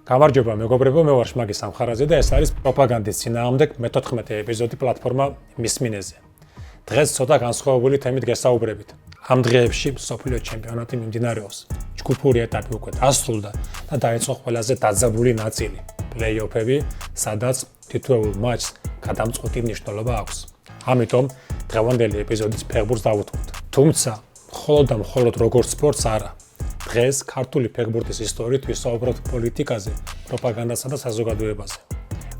გამარჯობა მეგობრებო, მე ვარ შმაგი სამხარაძე და ეს არის პროპაგანდის წინააღმდეგ მე-14 ეპიზოდი პლატფორმა მისმინეზე. დღეს ცოტა განსხვავებული თემით გესაუბრებით. ამ დღეებში მსოფლიო ჩემპიონატი მიმდინარეობს. ჯგუფური ეტაპი უკვე დასრულდა და დაიწყო ყველაზე დაძაბული ნაწილი, პლეი-ოფები, სადაც თითოეულ მატჩს გადამწყვეტი მნიშვნელობა აქვს. ამიტომ დღევანდელი ეპიზოდის ფეხბურთს დავუთმოთ. თუმცა, მხოლოდ და მხოლოდ როგორც სპორტს არა. დღეს ქართული ფეხბურთის ისტორიით ვისაუბროთ პოლიტიკაზე, პროპაგანდასა და საზოგადოებაზე.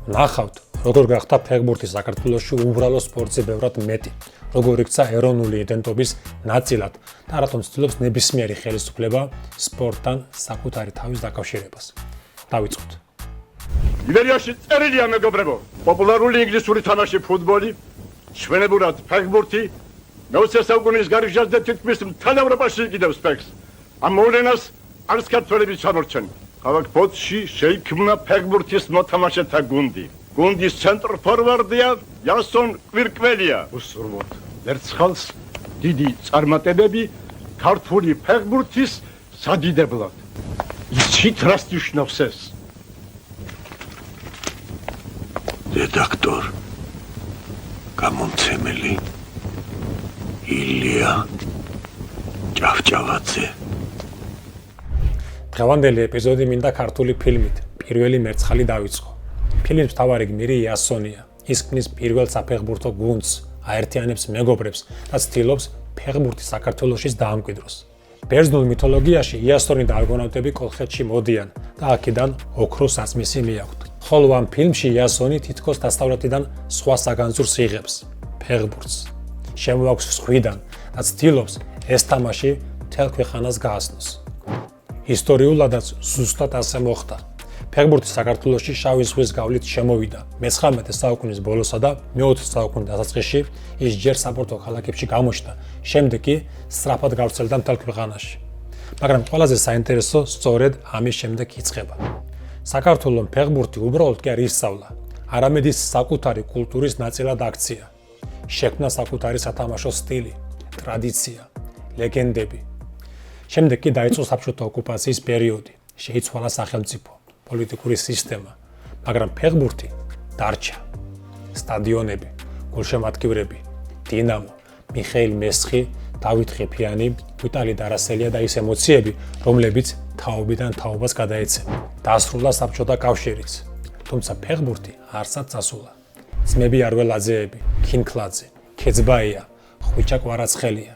ნახავთ, როგორ გახდა ფეხბურთი საქართველოში უბრალო სპორტზე ბევრად მეტი, როგორ იქცა ეროვნული იდენტობის ნაწილად და რატომ ცდილობს ნებისმიერი ხელისუფლება სპორტთან საკუთარი თავის დაკავშირებას. დავიწყოთ. იბერიაში წერილია მეგობრებო, პოპულარული ინგლისური თამაში ფუტბოლი, ჩვენებურად ფეხბურთი, მე-20 საუკუნის გარშემო თითქმის მთელ ევროპაში იკიდებს ფეხს. ამ მოვლენას არც ქართველები ჩამორჩენ. ქალაქ ბოთში შეიქმნა ფეხბურთის მოთამაშეთა გუნდი. გუნდის ცენტრ-ფორვარდია იასონ კვირკველია. უსურვოთ ერთხელს დიდი წარმატებები ქართული ფეხბურთის სადიდებლად. იცით რას ნიშნავს ეს? რედაქტორ, გამომცემელი ილია ჭავჭავაძე. დღევანდელი ეპიზოდი მინდა ქართული ფილმით პირველი მერცხალი დავიწყო. ფილმის მთავარი გმირი იასონია. ის ქმნის პირველ საფეხბურთო გუნდს, აერთიანებს მეგობრებს და ცდილობს ფეხბურთი საქართველოშიც დაამკვიდროს. ბერძნულ მითოლოგიაში იასონი და არგონავტები კოლხეთში მოდიან და აქედან ოქროს აწმისი მიაქვთ. ხოლო ამ ფილმში იასონი თითქოს დასავლეთიდან სხვა საგანძურს იღებს, ფეხბურთს. შემოაქვს სხვიდან და ცდილობს ეს თამაში მთელ ქვეყანას გააცნოს. ისტორიულადაც ზუსტად ასე მოხდა. ფეხბურთი საქართველოში შავი ზღვის გავლით შემოვიდა მე-19 საუკუნის ბოლოსა და მე-20 საუკუნის დასაწყისში ის ჯერ საპორტო ქალაქებში გამოჩნდა, შემდეგ კი სწრაფად გავრცელდა მთელ ქვეყანაში. მაგრამ ყველაზე საინტერესო სწორედ ამის შემდეგ იწყება. საქართველოს ფეხბურთი უბრალოდ კი არ ისწავლა, არამედ ის საკუთარი კულტურის ნაწილად აქცია. შექმნა საკუთარი სათამაშო სტილი, ტრადიცია, ლეგენდები. შემდეგ კი დაიწყო საბჭოთა ოკუპაციის პერიოდი, შეიცვალა სახელმწიფო, პოლიტიკური სისტემა, მაგრამ ფეხბურთი დარჩა. სტადიონები, გულშემატკივრები, დინამო, მიხეილ მესხი, დავით ყიფიანი, ვიტალი დარასელია და ის ემოციები, რომლებიც თაობიდან თაობას გადაეცემა. დასრულდა საბჭოთა კავშირიც, თუმცა ფეხბურთი არსად წასულა. ძმები არველაძეები, ქინქლაძე, ქეცბაია, ხვიჩა კვარაცხელია.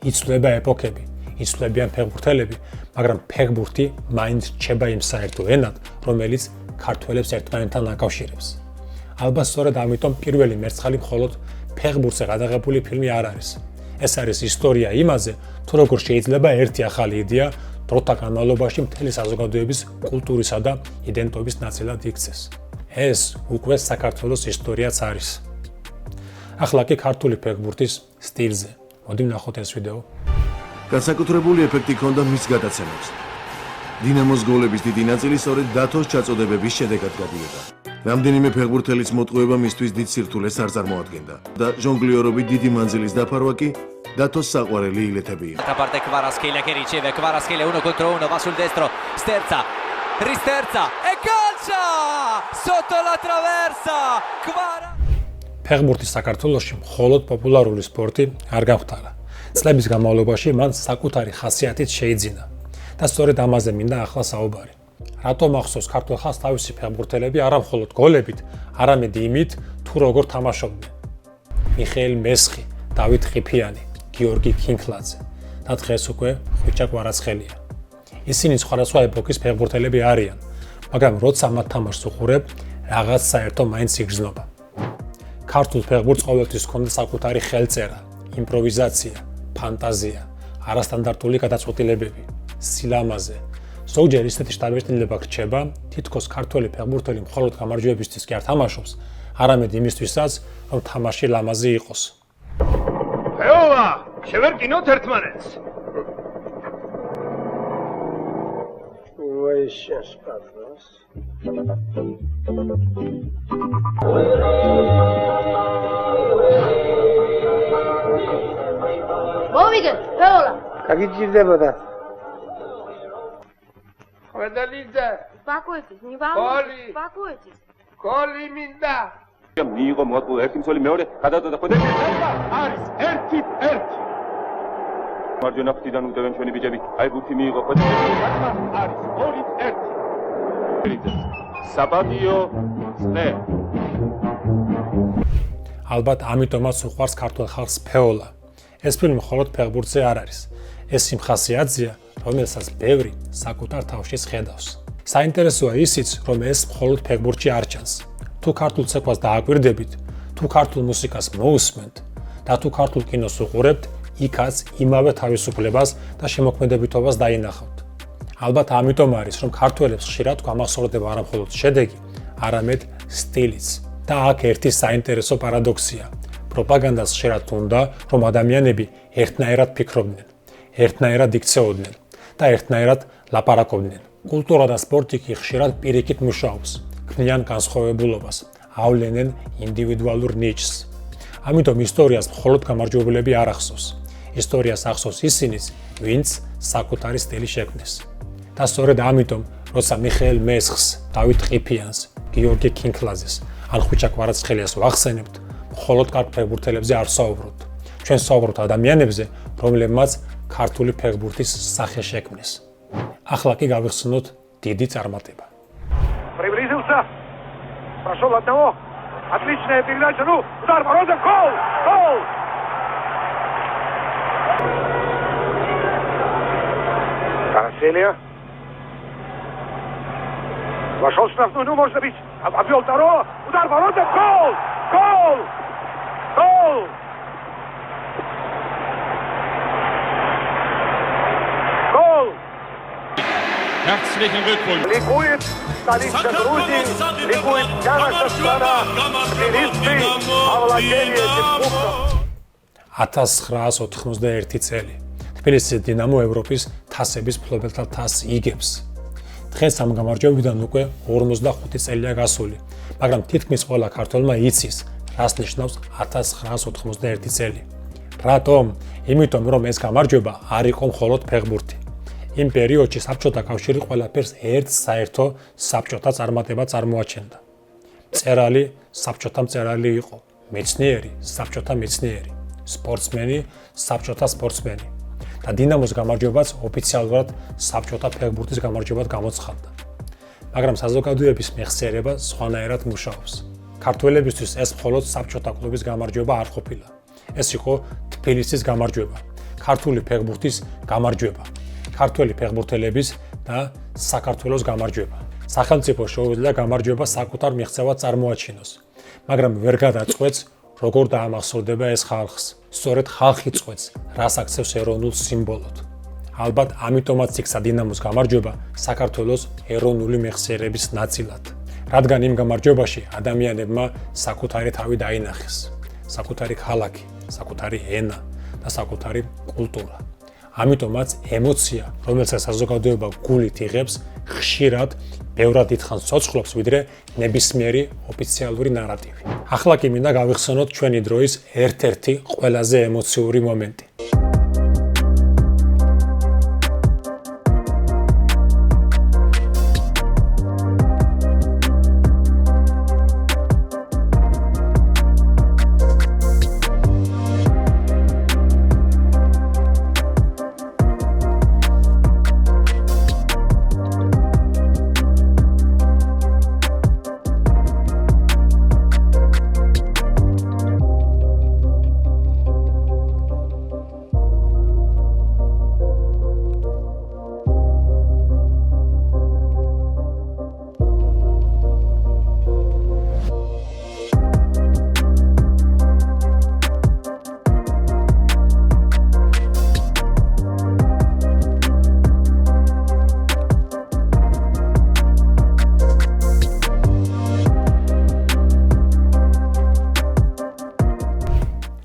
იცვლება ეპოქები, იცვლებიან ფეხბურთელები, მაგრამ ფეხბურთი მაინც რჩება იმ საერთო ენად, რომელიც ქართველებს ერთმანეთთან აკავშირებს. ალბათ სწორედ ამიტომ პირველი მერცხალი მხოლოდ ფეხბურთზე გადაღებული ფილმი არ არის. ეს არის ისტორია იმაზე, თუ როგორ შეიძლება ერთი ახალი იდეა დროთა განმავლობაში მთელი საზოგადოების კულტურისა და იდენტობის ნაწილად იქცეს. ეს უკვე საქართველოს ისტორიაც არის. ახლა კი ქართული ფეხბურთის სტილზე. მოდი ვნახოთ ეს ვიდეო. განსაკუთრებული ეფექტი ჰქონდა მის გადაცემებს. დინამოს გოლების დიდი ნაწილი სწორედ დათოს ჩაწოდებების შედეგად გადიოდა. რამდენიმე ფეხბურთელის მოტყუება მისთვის დიდ სირთულეს არ წარმოადგენდა და ჟონგლიორობით დიდი მანძილის დაფარვა კი დათოს საყვარელი ილეთები იყო. Da parte Kvaratskhelia che riceve, Kvaratskhelia 1 contro 1, va sul destro, Sterza, Risterza e calcia! Sotto la traversa! ფეხბურთი საქართველოში მხოლოდ პოპულარული სპორტი არ გამხდარა. წლების განმავლობაში მან საკუთარი ხასიათით შეიძინა და სწორედ ამაზე მინდა ახლა საუბარი. რატომ ახსოვს ქართულ ხალხს თავისი ფეხბურთელები არა მხოლოდ გოლებით, არამედ იმით, თუ როგორ თამაშობდნენ. მიხეილ მესხი, დავით ყიფიანი, გიორგი ქინქლაძე და დღეს უკვე ხვიჩა კვარაცხელია. ისინი სხვადასხვა ეპოქის ფეხბურთელები არიან, მაგრამ როცა მათ თამაშს უყურებ, რაღაც საერთო მაინც იგრძნობა. ქართულ ფეხბურთს ყოველთვის ჰქონდა საკუთარი ხელწერა, იმპროვიზაცია, ფანტაზია, არასტანდარტული გადაწყვეტილებები, სილამაზე. ზოგჯერ ისეთი შთაბეჭდილება რჩება, თითქოს ქართველი ფეხბურთელი მხოლოდ გამარჯვებისთვის კი არ თამაშობს, არამედ იმისთვისაც, რომ თამაში ლამაზი იყოს. ეოვა, შევერკინოთ ერთმანეთს. Situations partners. მოვიგე, ფეოლა. გაგიჭირდებოდა. Vedelice, Spokojte, nie walnujcie, spokojte. Koli minda. მიიღო მოატყუა ერთი მსველი მეორე გადავდა ხოდა არის ერთი მარჯვენა ფრთიდან უდევენ ჩვენი ბიჭები აი ბურთი მიიღო ხოდა არის 2-1 საბადიო წე ალბათ ამიტომაც უყვარს ქართულ ხალხს ფეოლა. ეს ფილმი მხოლოდ ფეხბურთზე არ არის. ეს სიმხასიაძეა, რომელსაც ბევრი საკუთარ თავში ხედავს. საინტერესოა ისიც, რომ ეს მხოლოდ ფეხბურთში არ ჩანს. თუ ქართულ ცეკვას დააკვირდებით, თუ ქართულ მუსიკას მოусმენთ და თუ ქართულ კინოს უყურებთ, იქაც იმავე თავისუფლებას და შემოქმედებითობას დაინახავთ. ალბათ ამიტომ არის, რომ ქართველებს ხშირად გვამახსოვრდება არა მხოლოდ შედეგი, არამედ სტილიც. და აქ ერთი საინტერესო პარადოქსია. პროპაგანდას ხშირად უნდა, რომ ადამიანები ერთნაირად ფიქრობდნენ, ერთნაირად იქცეოდნენ და ერთნაირად ლაპარაკობდნენ. კულტურა და სპორტი კი ხშირად პირიქით მუშაობს, ქმნიან განსხვავებულობას, ავლენენ ინდივიდუალურ ნიჭს. ამიტომ ისტორიას მხოლოდ გამარჯვებულები არ ახსოვს. ისტორიას ახსოვს ისინიც, ვინც საკუთარი სტილი შექმნეს. და სწორედ ამიტომ, როცა მიხეილ მესხს, დავით ყიფიანს, გიორგი ქინქლაძეს ან ხვიჩა კვარაცხელიას ვახსენებთ, მხოლოდ კარგ ფეხბურთელებზე არ ვსაუბრობთ. ჩვენ ვსაუბრობთ ადამიანებზე, რომლებმაც ქართული фეხბურთის სახე შექმნეს. ახლა კი გავიხსნოთ დიდი წარმატება. Приблизился. Прошел одного. Отличная передача. Ну, удар ворота. Гол! Гол! Караселия. Вошел в штрафную. Ну, можно бить. Обвел второго. Удар ворота. Гол! Гол! Гол! Гол! Herzlichen Glückwunsch. Ликует столица Грузии, ликует вся наша страна. Тбилиси овладели этим кубком. 1991 წელი. თბილისის დინამო ევროპის თასების მფლობელთა თასს იგებს. დღეს ამ გამარჯვებიდან უკვე 45 წელია გასული, მაგრამ თითქმის ყველა ქართველმა იცის, რას ნიშნავს 1991 წელი. რატომ? იმიტომ, რომ ეს გამარჯვება არ იყო მხოლოდ ფეხბურთი. იმ პერიოდში საბჭოთა კავშირი ყველაფერს ერთ საერთო საბჭოთა წარმატება წარმოაჩენდა. მწერალი საბჭოთა მწერალი იყო, მეცნიერი საბჭოთა მეცნიერი, სპორტსმენი საბჭოთა სპორტსმენი. და დინამოს გამარჯვებაც ოფიციალურად საბჭოთა ფეხბურთის გამარჯვებად გამოცხადდა. მაგრამ საზოგადოების მეხსიერება სხვანაირად მუშაობს. ქართველებისთვის ეს მხოლოდ საბჭოთა კლუბის გამარჯვება არ ყოფილა. ეს იყო თბილისის გამარჯვება, ქართული ფეხბურთის გამარჯვება, ქართველი ფეხბურთელების და საქართველოს გამარჯვება. სახელმწიფო შეუძლია გამარჯვება საკუთარ მიღწევად წარმოაჩინოს, მაგრამ ვერ გადაწყვეტს, როგორ დაამახსოვრდება ეს ხალხს. სწორედ ხალხი წყვეტს, რას აქცევს ეროვნულ სიმბოლოდ. ალბათ ამიტომაც იქცა დინამოს გამარჯვება საქართველოს ეროვნული მეხსიერების ნაწილად, რადგან იმ გამარჯვებაში ადამიანებმა საკუთარი თავი დაინახეს, საკუთარი ქალაქი, საკუთარი ენა და საკუთარი კულტურა. ამიტომაც ემოცია, რომელსაც საზოგადოება გულით იღებს, ხშირად ბევრად დიდხანს ცოცხლობს, ვიდრე ნებისმიერი ოფიციალური ნარატივი. ახლა კი მინდა გავიხსენოთ ჩვენი დროის ერთ-ერთი ყველაზე ემოციური მომენტი.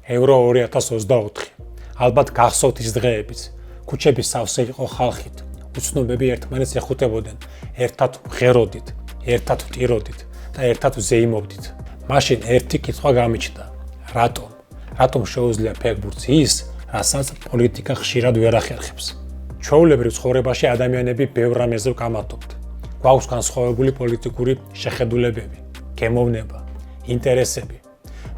Euro 2024. ალბათ გახსოვთ ის დღეებიც. ქუჩები სავსე იყო ხალხით. უცნობები ერთმანეთს ეხუტებოდნენ. ერთად ვღეროდით, ერთად ვტიროდით და ერთად ვზეიმობდით. მაშინ ერთი კითხვა გამიჩნდა. რატომ? რატომ შეუძლია ფეხბურთს ის, რასაც პოლიტიკა ხშირად ვერ ახერხებს? ჩვეულებრივ ცხოვრებაში ადამიანები ბევრ რამეზე ვკამათობთ. გვაქვს განსხვავებული პოლიტიკური შეხედულებები, გემოვნება, ინტერესები.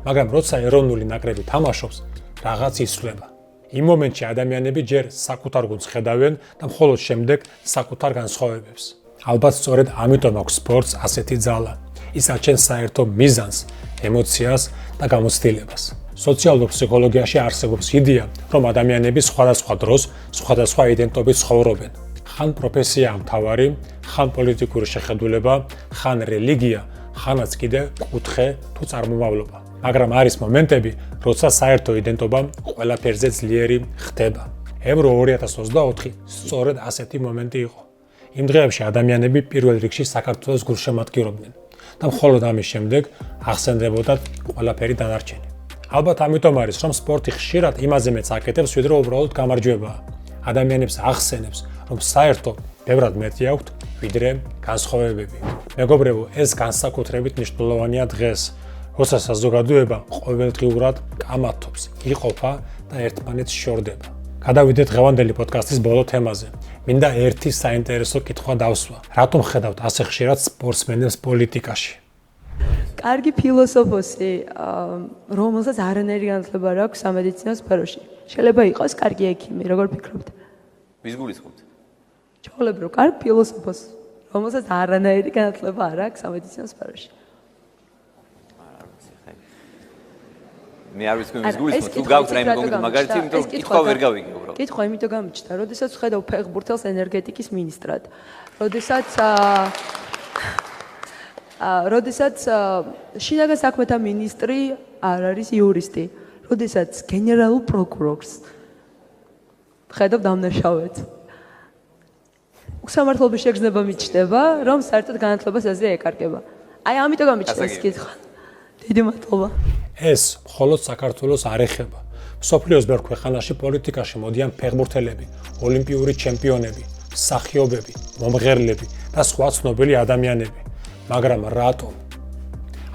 მაგრამ როცა ეროვნული ნაკრები თამაშობს, რაღაც იცვლება. იმ მომენტში ადამიანები ჯერ საკუთარ გუნდს ხედავენ და მხოლოდ შემდეგ საკუთარ განსხვავებებს. ალბათ სწორედ ამიტომ აქვს სპორტს ასეთი ძალა. ის აჩენს საერთო მიზანს, ემოციას და გამოცდილებას. სოციალურ ფსიქოლოგიაში არსებობს იდეა, რომ ადამიანები სხვადასხვა დროს, სხვადასხვა იდენტობით ცხოვრობენ. ხან პროფესია მთავარი, ხან პოლიტიკური შეხედულება, ხან რელიგია, ხანაც კიდე კუთხე თუ წარმომავლობა. მაგრამ არის მომენტები, როცა საერთო იდენტობა ყველაფერზე ძლიერი ხდება. ევრო 2024 სწორედ ასეთი მომენტი იყო. იმ დღეებში ადამიანები პირველ რიგში საქართველოს გულშემატკივრობდნენ და მხოლოდ ამის შემდეგ ახსენდებოდათ ყველაფერი დანარჩენი. ალბათ ამიტომ არის, რომ სპორტი ხშირად იმაზე მეც აკეთებს, ვიდრე უბრალოდ გამარჯვებაა. ადამიანებს ახსენებს, რომ საერთო ბევრად მეტი აქვთ, ვიდრე განსხვავებები. მეგობრებო, ეს განსაკუთრებით მნიშვნელოვანია დღეს, როცა საზოგადოება ყოველდღიურად კამათობს, იყოფა და ერთმანეთს შორდება. გადავიდეთ დღევანდელი პოდკასტის ბოლო თემაზე. მინდა ერთი საინტერესო კითხვა დავსვა. რატომ ხედავთ ასე ხშირად სპორტსმენებს პოლიტიკაში? კარგი ფილოსოფოსი, რომელსაც არანაირი განათლება არ აქვს სამედიცინო სფეროში. შეიძლება იყოს კარგი ექიმი, როგორ ფიქრობთ? ვის გულისხმობთ? ჩავლებრო, კარგი ფილოსოფოსი, რომელსაც არანაირი განათლება არ აქვს სამედიცინო სფეროში. მე არ ვიცი ვის გულისხმობთ, თუ გაქვთ რაიმე კონკრეტული მაგალითი, იმიტომ კითხვა ვერ გავიგე უბრალოდ. კითხვა იმიტომ გამიჩნდა, როდესაც ხედავ ფეხბურთელს ენერგეტიკის მინისტრად. როდესაც შინაგან საქმეთა მინისტრი არ არის იურისტი, როდესაც გენერალურ პროკურორს ხედავ დამნაშავედ. უსამართლობის შეგრძნება მიჩნდება, რომ საერთოდ განათლებას ასე ეკარგება. აი ამიტომ გამიჩნდა ეს კითხვა. დიდი მადლობა. ეს მხოლოდ საქართველოს არ ეხება. მსოფლიოს ბევრ ქვეყანაში პოლიტიკაში მოდიან ფეხბურთელები, ოლიმპიური ჩემპიონები, მსახიობები, მომღერლები და სხვა ცნობილი ადამიანები. მაგრამ რატომ?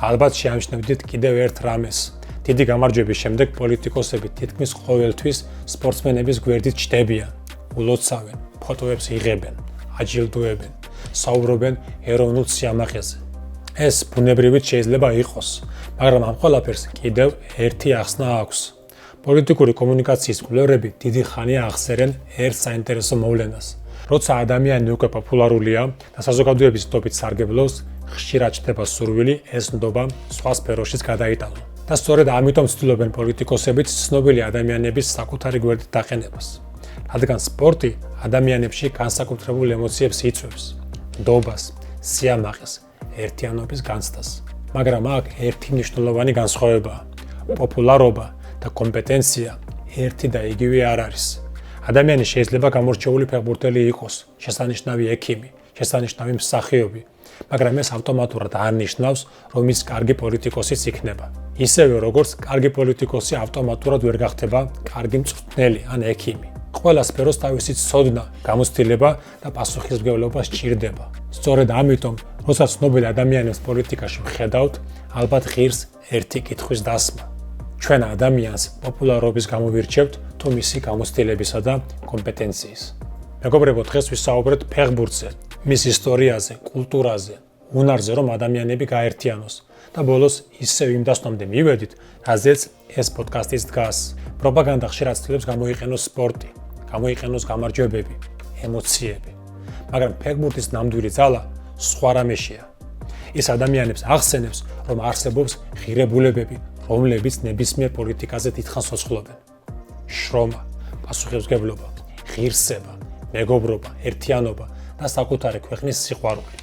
ალბათ შეამჩნევდით კიდევ ერთ რამეს. დიდი გამარჯვების შემდეგ პოლიტიკოსები თითქმის ყოველთვის სპორტსმენების გვერდით ჩდებიან, ულოცავენ, ფოტოებს იღებენ, აჯილდოებენ, საუბრობენ ეროვნულ სიამაყეზე. ეს ბუნებრივად შეიძლება იყოს, მაგრამ ამ ყველაფერს კიდევ ერთი ახსნა აქვს. პოლიტიკური კომუნიკაციის კვლევრები დიდი ხანია ახსერენ ერთ საინტერესო მოვლენას. როცა ადამიანი უკვე პოპულარულია და საზოგადოების ნდობით სარგებლობს, ხშირად ჩნდება სურვილი ეს ნდობა სხვა სფეროშიც გადაიტანონ. და სწორედ ამიტომ ცდილობენ პოლიტიკოსებიც ცნობილი ადამიანების საკუთარი გვერდით დაყენებას. რადგან სპორტი ადამიანებში განსაკუთრებულ ემოციებს იწვევს, ნდობას, სიამაყეს, ერთიანობის განცდას. მაგრამ აქ ერთი მნიშვნელოვანი განსხვავებაა. პოპულარობა და კომპეტენცია ერთი და იგივე არ არის. ადამიანი შეიძლება გამორჩეული ფეხბურთელი იყოს, შესანიშნავი ექიმი, შესანიშნავი მსახიობი, მაგრამ ეს ავტომატურად არ ნიშნავს, რომ ის კარგი პოლიტიკოსიც იქნება. ისევე როგორც კარგი პოლიტიკოსი ავტომატურად ვერ გახდება კარგი მწვრთნელი ან ექიმი. ყველა სფეროს თავისი ცოდნა, გამოცდილება და პასუხისმგებლობა სჭირდება. სწორედ ამიტომ, როცა ცნობილი ადამიანებს პოლიტიკაში ვხედავთ, ალბათ ღირს ერთი კითხვის დასმა. ჩვენ ადამიანს პოპულარობის გამო ვირჩევთ თუ მისი გამოცდილებისა და კომპეტენციის. მეგობრებო, დღეს ვისაუბრეთ ფეხბურთზე, მის ისტორიაზე, კულტურაზე, უნარზე, რომ ადამიანები გაერთიანოს და ბოლოს ისევ იმ დასკვნამდე მივედით, რაზეც ეს პოდკასტიც დგას. პროპაგანდა ხშირად ცდილობს გამოიყენოს სპორტი, გამოიყენოს გამარჯვებები, ემოციები. მაგრამ ფეხბურთის ნამდვილი ძალა სხვა რამეშია. ის ადამიანებს ახსენებს, რომ არსებობს ღირებულებები, რომლებიც ნებისმიერ პოლიტიკაზე დიდხანს ცოცხლობენ. შრომა, პასუხისმგებლობა, ღირსება, მეგობრობა, ერთიანობა და საკუთარი ქვეყნის სიყვარული.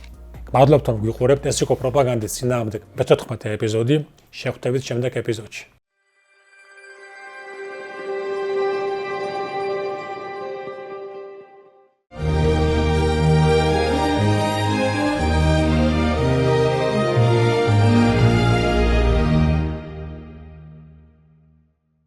გმადლობთ, რომ გვიყურებთ, ეს იყო პროპაგანდის წინააღმდეგ მე-14 ეპიზოდი. შევხვდებით შემდეგ ეპიზოდში.